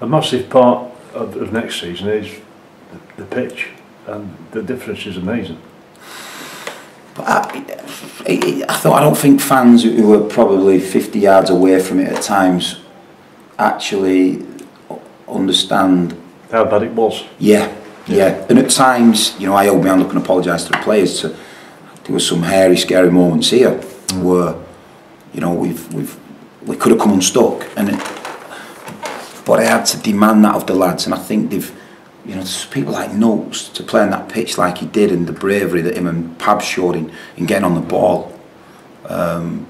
A massive part of next season is the pitch, and the difference is amazing. But I don't think fans who were probably 50 yards away from it at times actually understand how bad it was. Yeah. And at times, you know, I hold my hand up and apologise to the players. There were some hairy, scary moments here where, you know, we could have come unstuck, but I had to demand that of the lads, and I think they've, you know, there's people like Noakes to play on that pitch like he did, and the bravery that him and Pab showed in getting on the ball. That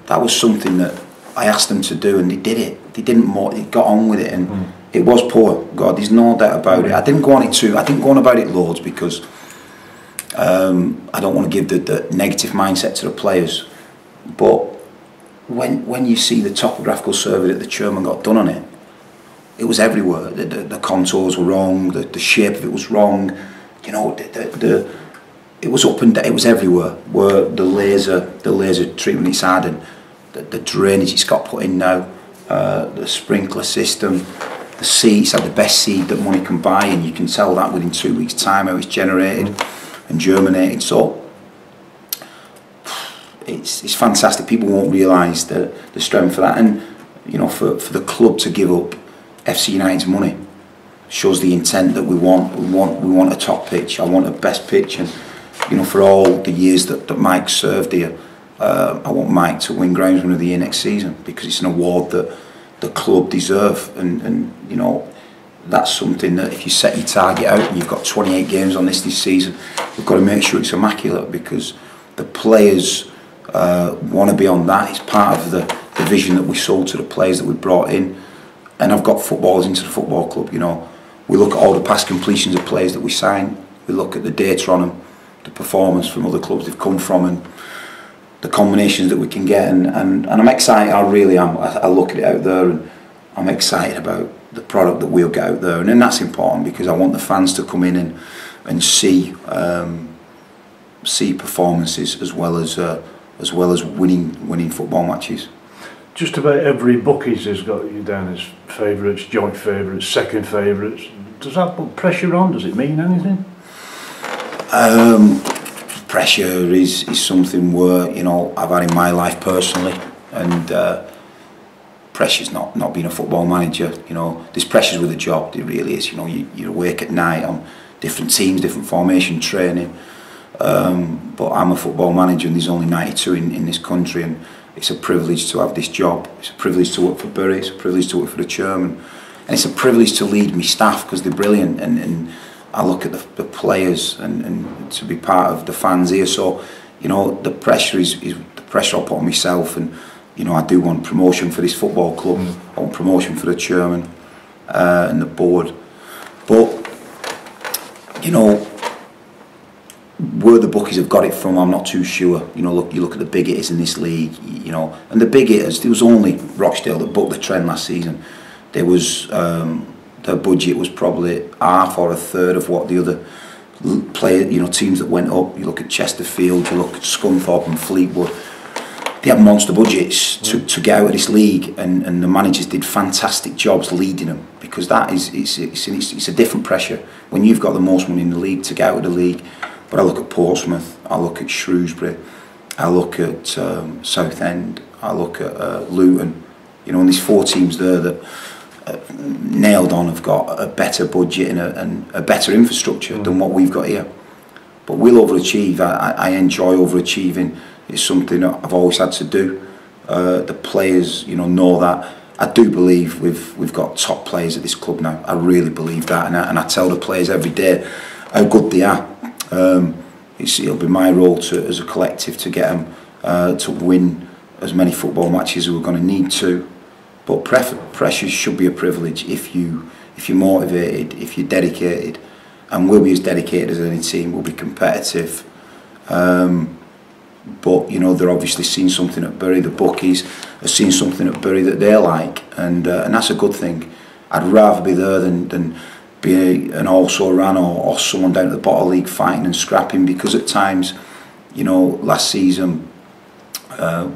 was something that I asked them to do, and they did it. They got on with it, and it was poor. God, there's no doubt about it. I didn't go on about it loads because I don't want to give the negative mindset to the players. But when you see the topographical survey that the chairman got done on it, it was everywhere. The contours were wrong. The shape of it was wrong. You know, it was up and down. It was everywhere. Where the laser treatment it's had, and the drainage it's got put in now, the sprinkler system, the seeds had the best seed that money can buy, and you can tell that within 2 weeks' time how it's generated and germinated. So it's fantastic. People won't realise the strength of that, and you know, for the club to give up FC United's money shows the intent that we want a top pitch. I want a best pitch, and you know, for all the years that Mike served here, I want Mike to win Groundsman of the Year next season, because it's an award that the club deserve, and you know, that's something that if you set your target out and you've got 28 games on this season, we've got to make sure it's immaculate, because the players want to be on that. It's part of the vision that we sold to the players that we brought in. And I've got footballers into the football club, you know. We look at all the past completions of players that we sign, we look at the data on them, the performance from other clubs they've come from, and the combinations that we can get, and I'm excited. I really am. I look at it out there, and I'm excited about the product that we'll get out there, and then that's important because I want the fans to come in and see performances as well as winning football matches. Just about every bookies has got you down as favourites, joint favourites, second favourites. Does that put pressure on? Does it mean anything? Pressure is something where, you know, I've had in my life personally, and pressure's not being a football manager. You know, there's pressures with a job. It really is. You know, you're awake at night on different teams, different formation training. But I'm a football manager, and there's only 92 in this country, and it's a privilege to have this job. It's a privilege to work for Bury. It's a privilege to work for the chairman, and it's a privilege to lead my staff because they're brilliant. And I look at the players and to be part of the fans here. So, you know, the pressure is the pressure I put on myself, and you know, I do want promotion for this football club. I want promotion for the chairman and the board. But you know, where the bookies have got it from, I'm not too sure. You know, you look at the big hitters in this league, you know, and the big hitters, there was only Rochdale that booked the trend last season. There was, their budget was probably half or a third of what the other teams that went up. You look at Chesterfield, you look at Scunthorpe and Fleetwood. They had monster budgets to get out of this league, and the managers did fantastic jobs leading them, because that is it's a different pressure when you've got the most money in the league to get out of the league. But I look at Portsmouth, I look at Shrewsbury, I look at Southend, I look at Luton. You know, and there's 4 teams there that nailed on have got a better budget and a better infrastructure than what we've got here. But we'll overachieve. I enjoy overachieving. It's something that I've always had to do. The players, you know that. I do believe we've got top players at this club now. I really believe that, and I tell the players every day how good they are. It'll be my role as a collective to get them to win as many football matches as we're going to need to. But pressure should be a privilege if you're motivated, if you're dedicated, and we'll be as dedicated as any team. We'll be competitive. But you know, they're obviously seeing something at Bury. The bookies are seeing something at Bury that they like, and that's a good thing. I'd rather be there than be an also-ran or someone down at the bottom league fighting and scrapping, because at times, you know, last season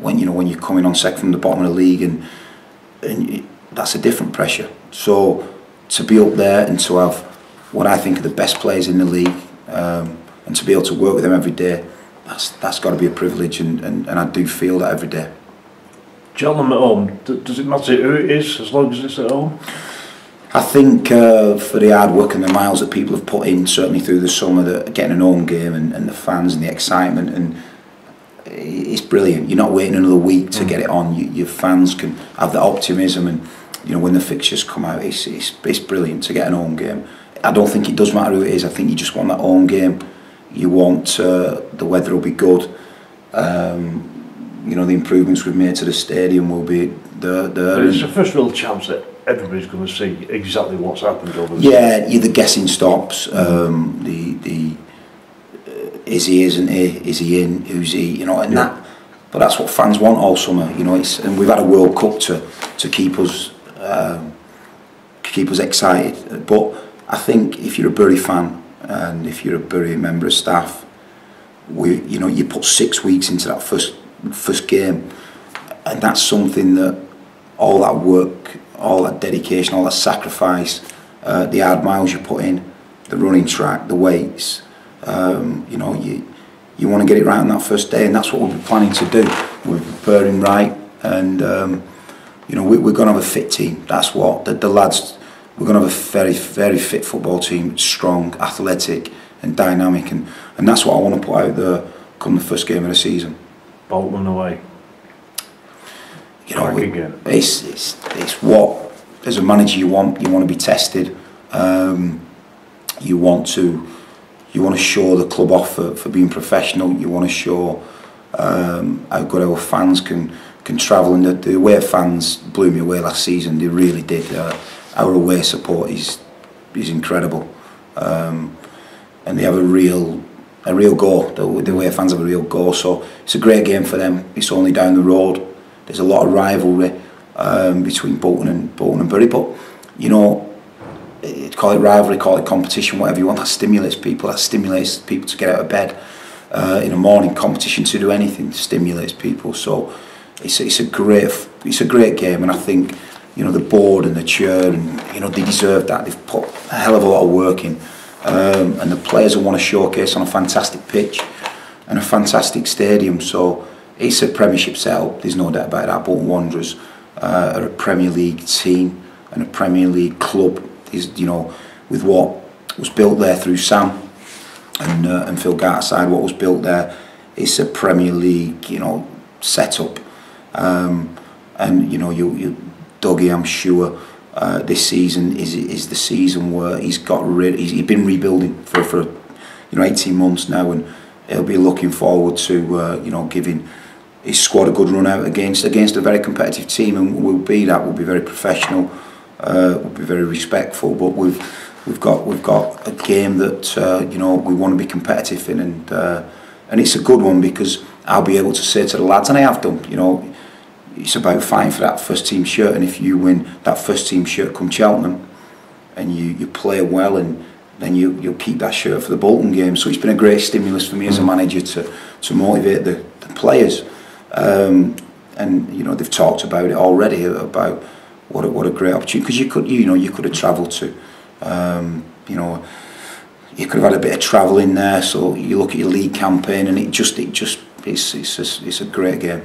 when you're coming on second from the bottom of the league and that's a different pressure. So to be up there and to have what I think are the best players in the league, and to be able to work with them every day, that's got to be a privilege, and I do feel that every day. Cheltenham at home, does it matter who it is as long as it's at home? I think for the hard work and the miles that people have put in, certainly through the summer, that getting an home game and the fans and the excitement, and it's brilliant. You're not waiting another week to get it on. Your fans can have that optimism, and you know when the fixtures come out, it's brilliant to get an home game. I don't think it does matter who it is. I think you just want that home game. You want the weather will be good. You know, the improvements we've made to the stadium will be there. It's the first real chance that everybody's going to see exactly what's happened over the the guessing stops. Is he, isn't he? Is he in? Who's he? You know, and that. But that's what fans want all summer. You know, and we've had a World Cup to keep us excited. But I think if you're a Bury fan and if you're a Bury member of staff, you put 6 weeks into that first game, and that's something that all that work, all that dedication, all that sacrifice, the hard miles you put in, the running track, the weights, you want to get it right on that first day, and that's what we're planning to do. We're preparing right, and we're going to have a fit team. That's what the lads. We're going to have a very, very fit football team, strong, athletic, and dynamic, and that's what I want to put out there come the first game of the season. Bolton away. You know, it's what as a manager you want. You want to be tested. You want to show the club off for being professional. You want to show how good our fans can travel, and the away fans blew me away last season. They really did. Our away support is incredible, and they have a real go. The away fans have a real go. So it's a great game for them. It's only down the road. There's a lot of rivalry between Bolton and Bury, but you know, call it rivalry, call it competition, whatever you want. That stimulates people. That stimulates people to get out of bed in the morning. Competition to do anything stimulates people. So it's a great game, and I think the board and the chair, and they deserve that. They've put a hell of a lot of work in, and the players will want to showcase on a fantastic pitch and a fantastic stadium. So it's a Premiership setup. There's no doubt about that. Bolton Wanderers are a Premier League team and a Premier League club. With what was built there through Sam and Phil Gart's side, what was built there, it's a Premier League setup, and Dougie, I'm sure this season is the season where he's been rebuilding for 18 months now, and he'll be looking forward to giving his squad a good run out against a very competitive team, and we'll be very professional, we'll be very respectful, but we've got a game that we want to be competitive in, and it's a good one because I'll be able to say to the lads, and I have done, it's about fighting for that first team shirt, and if you win that first team shirt come Cheltenham and you play well, and then you'll keep that shirt for the Bolton game. So it's been a great stimulus for me as a manager to motivate the players, and they've talked about it already, about what a great opportunity, because you could have travelled to you could have had a bit of travel in there. So you look at your league campaign, and it's a great game.